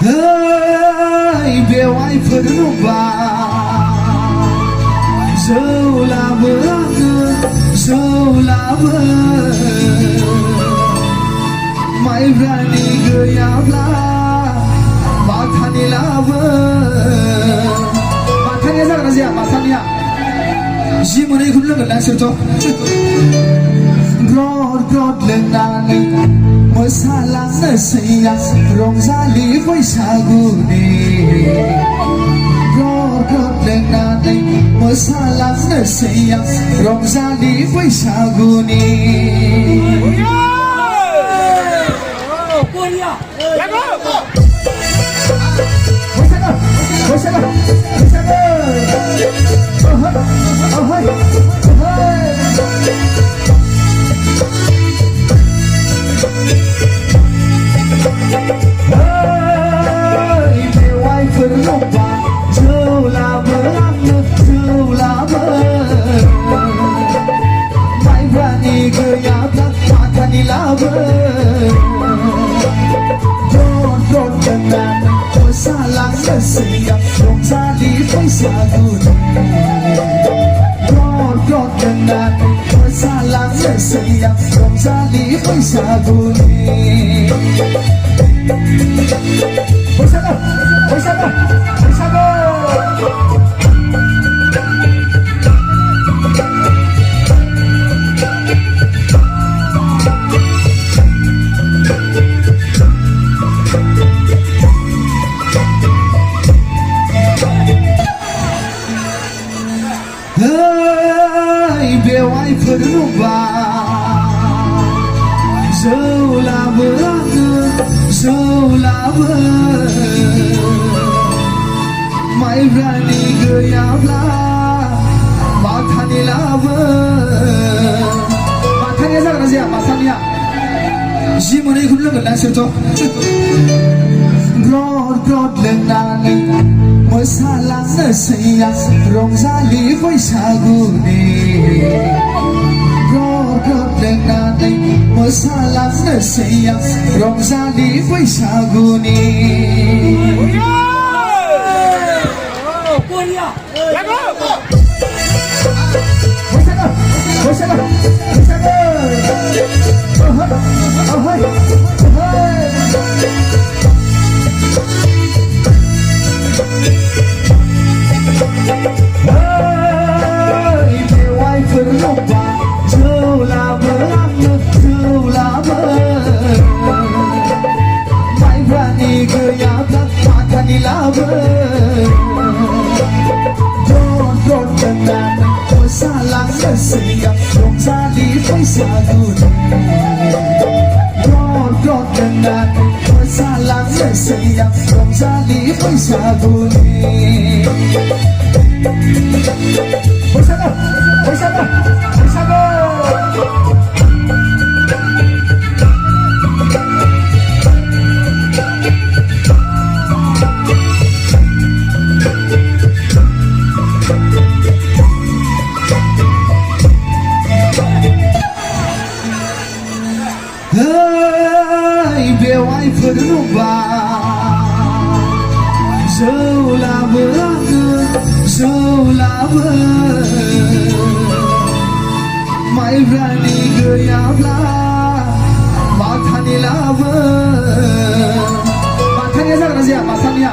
ơi बेवाइ फोरनुबा जौलाबो जौलाबो माइब्रानि गैयाब्ला माथानि लाबो माथानिया जागोन ना जाया माथानिया जि मोनैखौनो लोंगोन ना सोरथ' ग्रद ग्रद लोंनानै मोसालांनोसै आं रंजालि बैसागुनि ग्रद ग्रद लोंनानै मोसालांनोसै आं रंजालि बैसागुनि Sayang rongzali बैसागुनि grod grod dengan मोसालांनोसै आं रंजालि बैसागुनि बैसागु बैसागु बैसागु बेवाइ फोरनुबा जौलाबो जौलाबो माइब्रानि गैयाब्ला माथानि लाबो माथानिया जागोन ना जाया माथानिया जि मोनैखौनो लोंगोन ना सोरथ' ग्रद ग्रद लोंनानै मोसालांनोसै आं रंजालि बैसागुनि ग्रद ग्रद लोंनानै मोसालांनोसै आं रंजालि बैसागुनि बैसागु मोसालांनोसै आं रंजालि बैसागुनि ग्रद ग्रद लोंनानै मोसालांनोसै आं रंजालि बैसागुनि बैसागु बैसागु बैसागु बेवाइ फोरनुबा जौलाबो जौलाबो माइब्रानि गैयाब्ला माथानि लाबो माथानिया जागोन ना जाया माथानिया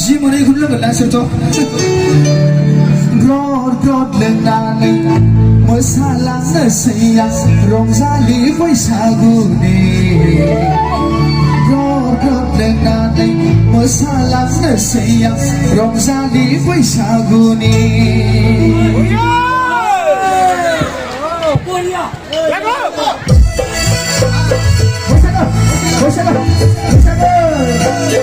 जि मोनैखौनो लोंगोन ना सोरथ' ग्रद ग्रद लोंनानै मोसालांनोसै आं रंजालि बैसागुनि ग्रद ग्रद लोंनानै मोसालांनोसै आं रंजालि बैसागुनि बैसागु बैसागु बैसागु